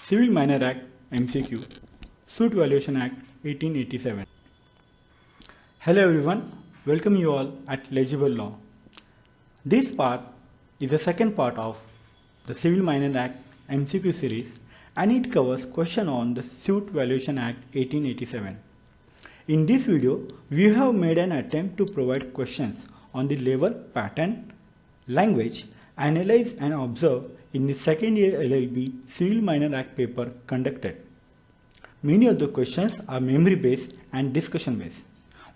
Civil Minor Act MCQ, Suit Valuation Act 1887. Hello everyone, welcome you all at Legible Law. This part is the second part of the Civil Minor Act MCQ series and it covers question on the Suit Valuation Act 1887. In this video, we have made an attempt to provide questions on the level, pattern, language, analyze and observe in the second year LLB Civil Minor Act paper conducted. Many of the questions are memory based and discussion based.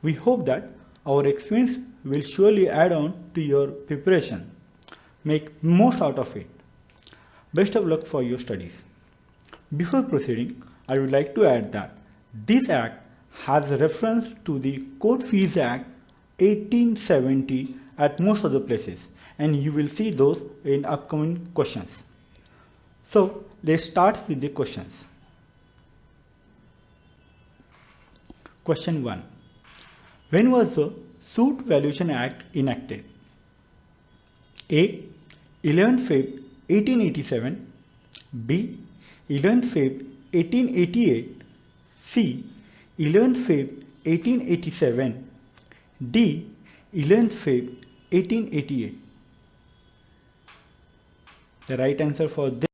We hope that our experience will surely add on to your preparation. Make most out of it. Best of luck for your studies. Before proceeding, I would like to add that this act has reference to the Court Fees Act 1870 at most of the places, and you will see those in upcoming questions. So let's start with the questions. Question 1. When was the Suit Valuation Act enacted? A. 11 Feb 1887, B. 11 Feb 1888, C. 11 Feb 1887, D. 11 Feb 1888. The right answer for this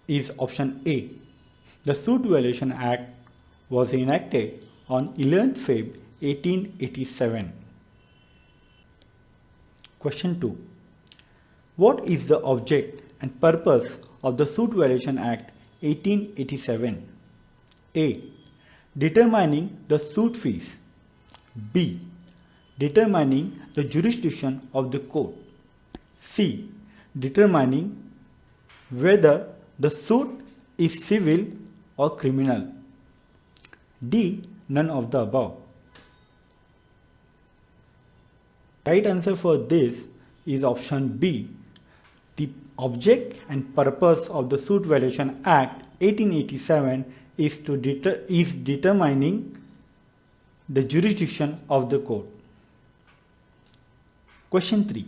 is option A. The Suit Valuation Act was enacted on 11 Feb 1887. Question 2. What is the object and purpose of the Suit Valuation Act 1887? A. Determining the suit fees. B. Determining the jurisdiction of the court. C. Determining whether the suit is civil or criminal. D. None of the above. Right answer for this is option B. The object and purpose of the Suit Valuation Act 1887 is determining the jurisdiction of the court. Question 3.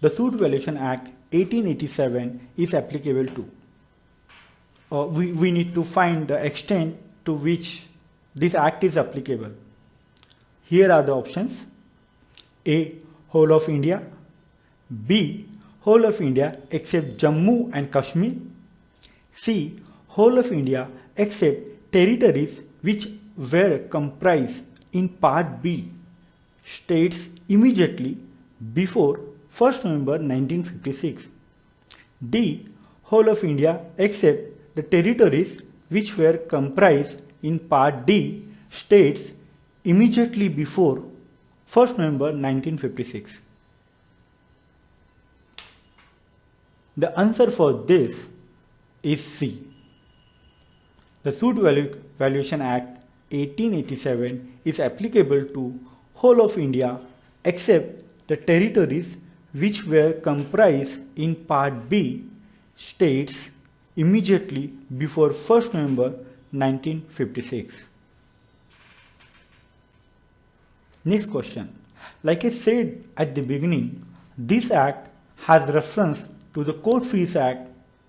The Suit Valuation Act 1887 is applicable to. We need to find the extent to which this act is applicable. Here are the options. A. Whole of India. B. Whole of India except Jammu and Kashmir. C. Whole of India except territories which were comprised in Part B, states immediately before 1st November 1956. D. Whole of India except the territories which were comprised in Part D, states immediately before 1st November 1956. The answer for this is C. The Suit Valuation Act 1887 is applicable to whole of India except the territories which were comprised in Part B, states immediately before 1st November 1956. Next question. Like I said at the beginning, this act has reference to the Court Fees Act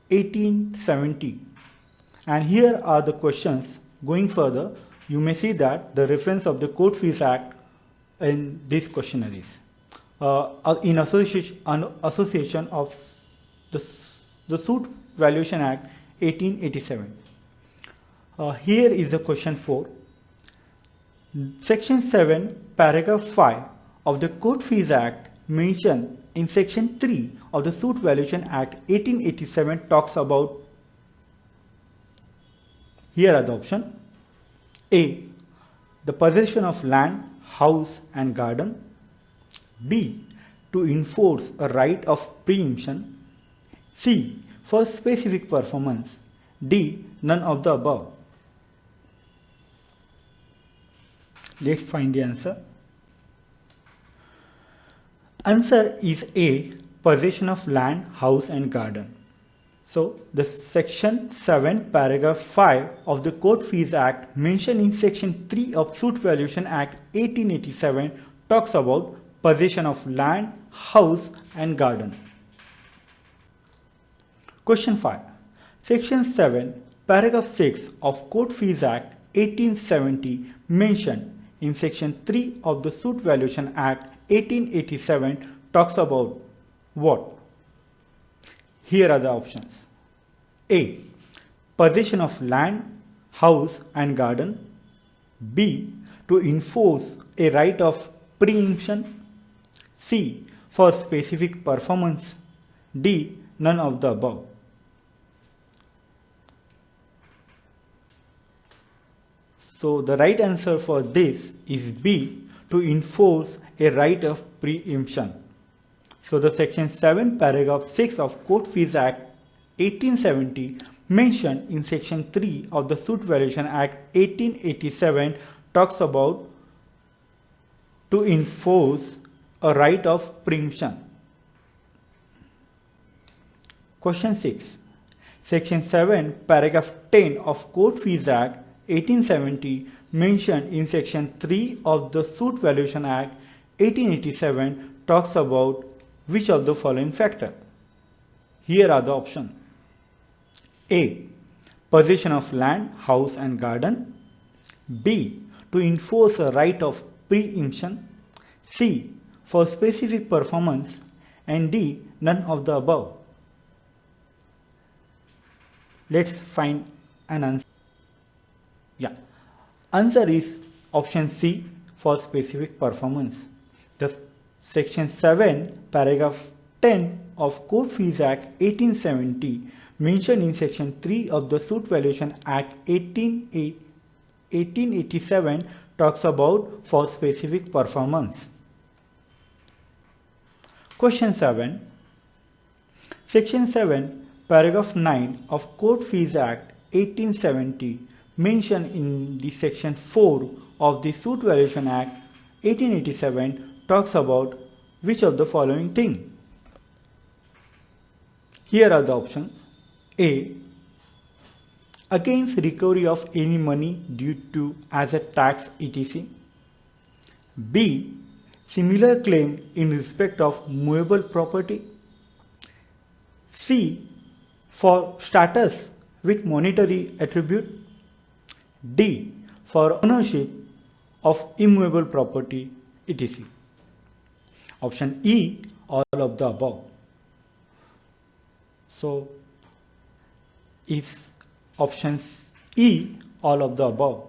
1870. And here are the questions. Going further, you may see that the reference of the Court Fees Act in these questionnaires in association of the Suit Valuation Act 1887. Here is the question 4. Section 7, paragraph 5 of the Court Fees Act mentioned in Section 3 of the Suit Valuation Act 1887 talks about. Here are the options. A. The possession of land, house and garden. B. To enforce a right of preemption. C. For specific performance. D. None of the above. Let's find the answer. Answer is A. Possession of land, house and garden. So the Section 7 paragraph 5 of the Court Fees Act mentioned in Section 3 of Suit Valuation Act 1887 talks about possession of land, house and garden. Question 5. Section 7 Paragraph 6 of Court Fees Act 1870 mentioned in Section 3 of the Suit Valuation Act 1887 talks about what? Here are the options. A. Possession of land, house and garden. B. To enforce a right of preemption. C. For specific performance. D. None of the above. So the right answer for this is B. To enforce a right of preemption. So the Section 7 paragraph 6 of Court Fees Act 1870 mentioned in Section 3 of the Suit Valuation Act 1887 talks about to enforce a right of preemption. Question 6. Section 7 paragraph 10 of Court Fees Act 1870 mentioned in Section 3 of the Suit Valuation Act 1887 talks about which of the following factor? Here are the options. A. Possession of land, house and garden. B. To enforce a right of preemption. C. For specific performance. And D. None of the above. Let's find an answer. Yeah. Answer is option C, for specific performance. The Section 7 paragraph 10 of Court Fees Act 1870 mentioned in Section 3 of the Suit Valuation Act 1887 talks about for specific performance. Question 7. Section 7 paragraph 9 of Court Fees Act 1870 mentioned in the Section 4 of the Suit Valuation Act 1887 talks about which of the following thing? Here are the options. A. Against recovery of any money due to as a tax etc. B. Similar claim in respect of movable property. C. For status with monetary attribute. D. For ownership of immovable property etc. Option E, all of the above. So, is option E, all of the above.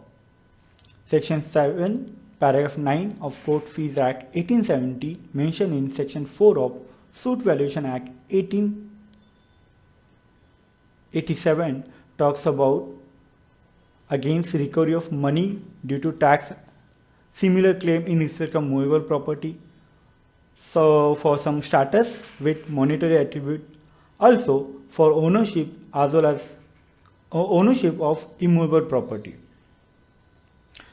Section 7, paragraph 9 of Court Fees Act 1870 mentioned in Section 4 of Suit Valuation Act 1887 talks about against recovery of money due to tax, similar claim in respect of movable property. So for some status with monetary attribute, also for ownership as well as ownership of immovable property.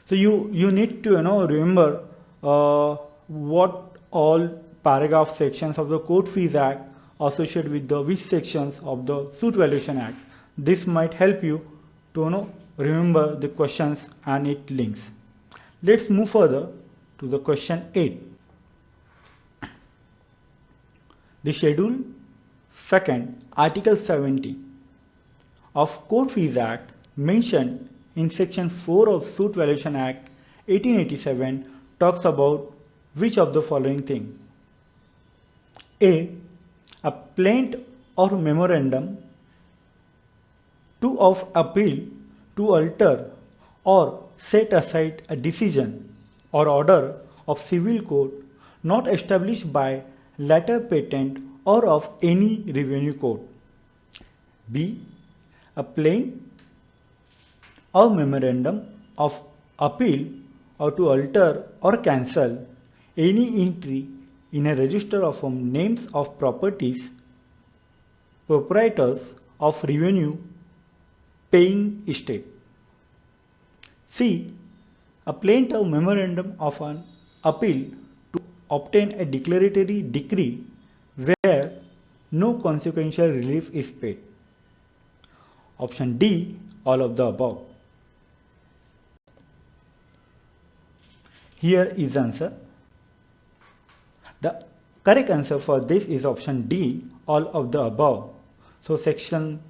So you need to remember what all paragraph sections of the Court Fees Act associated with the which sections of the Suit Valuation Act. This might help you to remember the questions and its links. Let's move further to the question 8. The Schedule 2nd, Article 70 of Court Fees Act mentioned in Section 4 of Suit Valuation Act 1887 talks about which of the following thing? A. A plaint or memorandum of appeal to alter or set aside a decision or order of civil court not established by latter patent or of any revenue court. B. A plaint or memorandum of appeal or to alter or cancel any entry in a register of names of properties, proprietors of revenue paying estate. C. A plaint or memorandum of an appeal to obtain a declaratory decree where no consequential relief is paid. Option D, all of the above. Here is the answer. The correct answer for this is option D, all of the above. So section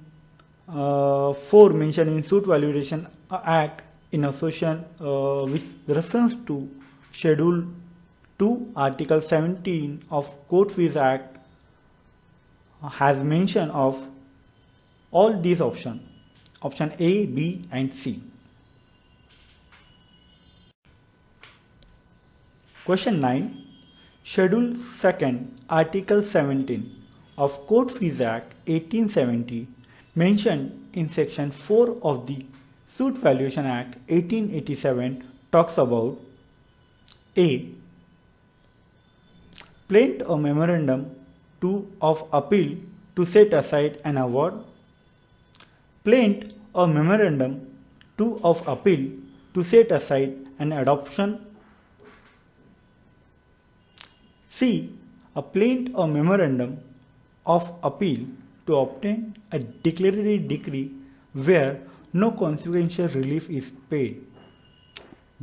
4 mentioned in Suit Valuation Act in association with reference to Schedule 2 Article 17 of Court Fees Act has mention of all these options, option A, B and C. Question 9. Schedule 2nd Article 17 of Court Fees Act 1870 mentioned in section 4 of the Suit Valuation Act 1887 talks about A. Plaint or memorandum of appeal to set aside an award. Plaint or memorandum of appeal to set aside an adoption. C. A plaint or memorandum of appeal to obtain a declaratory decree where no consequential relief is paid.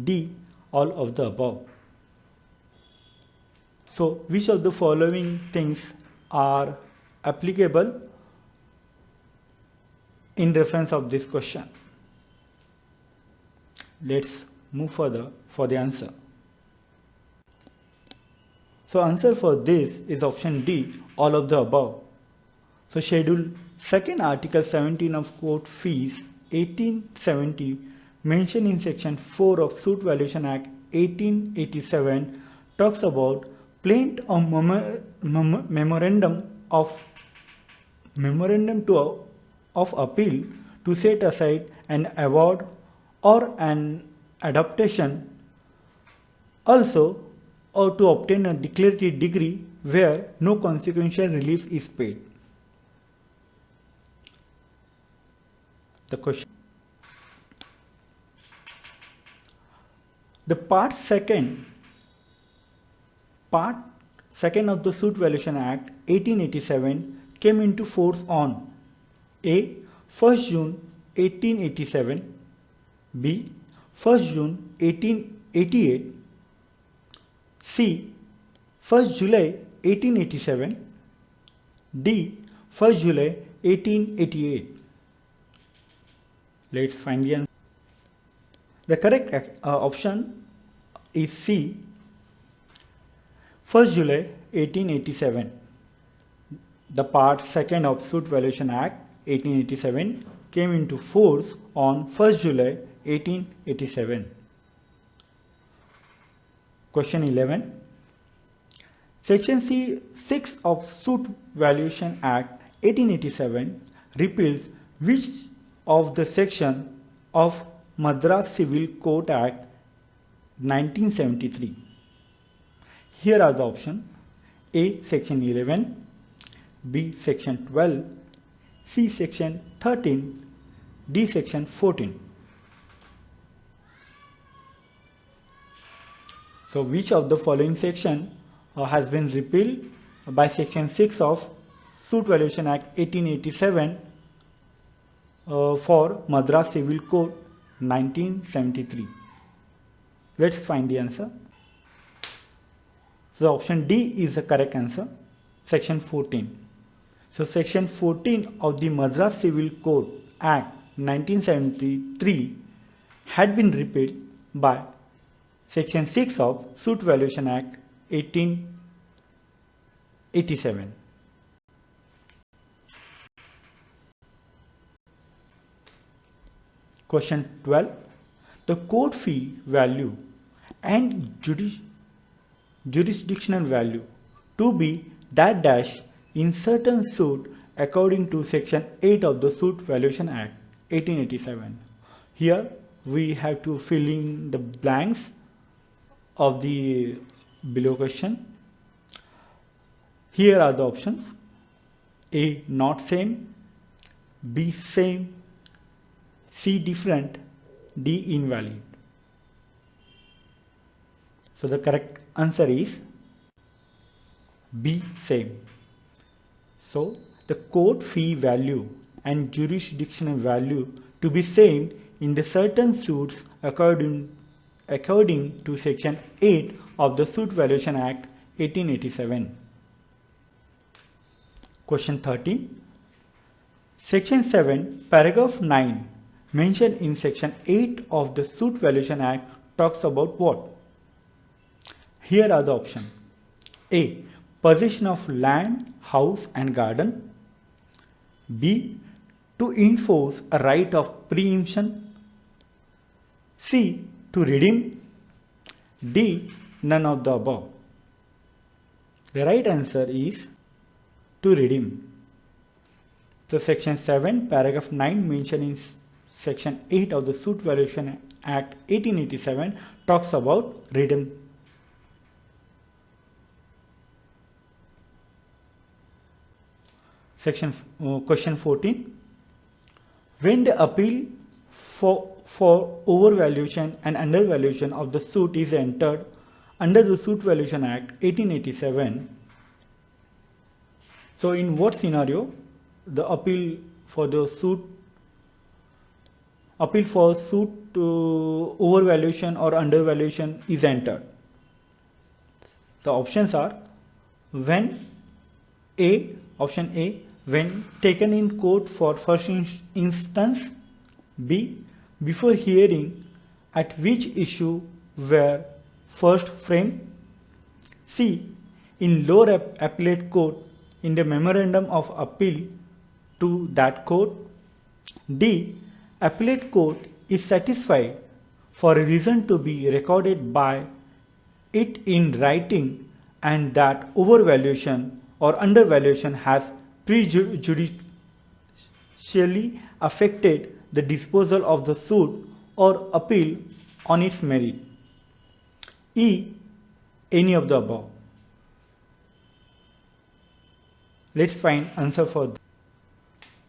D. All of the above. So, which of the following things are applicable in reference of this question? Let's move further for the answer. So answer for this is option D, all of the above. So Schedule 2nd Article 17 of Court Fees 1870 mentioned in section 4 of Suit Valuation Act 1887 talks about plaint or memorandum of appeal to set aside an award or an adaptation, also or to obtain a declaratory decree where no consequential relief is paid. The question. The part second of the Suit Valuation Act 1887 came into force on A. 1st June 1887, B. 1st June 1888, C. 1st July 1887, D. 1st July 1888. Let's find the answer. The correct option is C. 1st July 1887. The part 2nd of Suit Valuation Act 1887 came into force on 1st July 1887. Question 11. Section C6 of Suit Valuation Act 1887 repeals which of the section of Madras Civil Court Act 1973? Here are the options: A. Section 11, B. Section 12, C. Section 13, D. Section 14. So which of the following section has been repealed by Section 6 of Suit Valuation Act 1887 for Madras Civil Code 1973? Let's find the answer. So option D is the correct answer, Section 14. So Section 14 of the Madras Civil Code Act 1973 had been repealed by Section 6 of Suit Valuation Act 1887. Question 12. The court fee value and jurisdictional value to be dash in certain suit according to Section 8 of the Suit Valuation Act 1887. Here we have to fill in the blanks of the below question. Here are the options: A. Not same, B. Same, C. Different, D. Invalid. So the correct answer is B. Same. So the court fee value and jurisdictional value to be same in the certain suits according to Section 8 of the Suit Valuation Act 1887. Question 13. Section 7, paragraph 9, mentioned in section 8 of the Suit Valuation Act talks about what? Here are the options. A. Possession of land, house and garden. B. To enforce a right of preemption. C. To redeem. D. None of the above. The right answer is to redeem. So section 7, paragraph 9 mentioned in section 8 of the Suit Valuation Act 1887 talks about redeem. Question 14. When the appeal for overvaluation and undervaluation of the suit is entered under the Suit Valuation Act 1887, so in what scenario the appeal for suit overvaluation or undervaluation is entered? The options are option A, when taken in court for first instance. B, before hearing at which issue were first framed. C, in lower appellate court in the memorandum of appeal to that court. D, appellate court is satisfied for a reason to be recorded by it in writing and that overvaluation or undervaluation has prejudicially affected the disposal of the suit or appeal on its merit. E, any of the above. Let's find answer for this.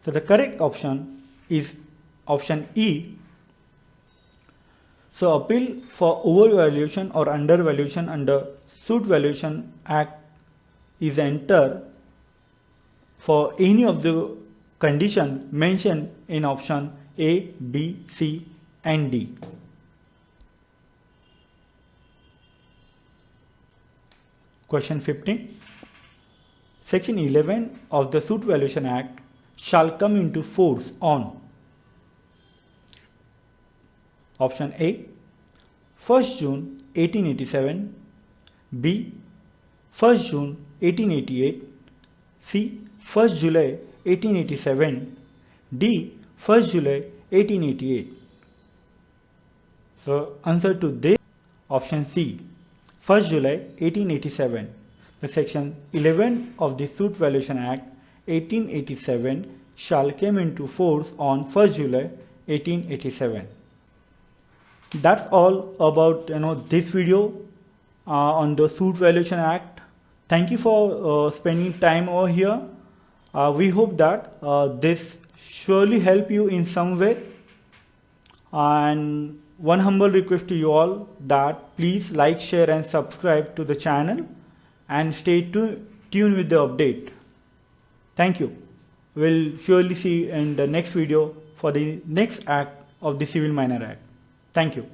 So the correct option is option E. So appeal for overvaluation or undervaluation under Suit Valuation Act is entered for any of the condition mentioned in option A, B, C and D. Question 15. Section 11 of the Suit Valuation Act shall come into force on option A, 1st June 1887, B, 1st June 1888, C, 1st July 1887, D, 1st July 1888. So answer to this option C, 1st July 1887. The section 11 of the Suit Valuation Act 1887 shall come into force on 1st July 1887. That's all about this video on the Suit Valuation Act. Thank you for spending time over here. We hope that this surely help you in some way. And one humble request to you all that please like, share and subscribe to the channel and stay tuned with the update. Thank you. We'll surely see in the next video for the next act of the Civil Minor Act. Thank you.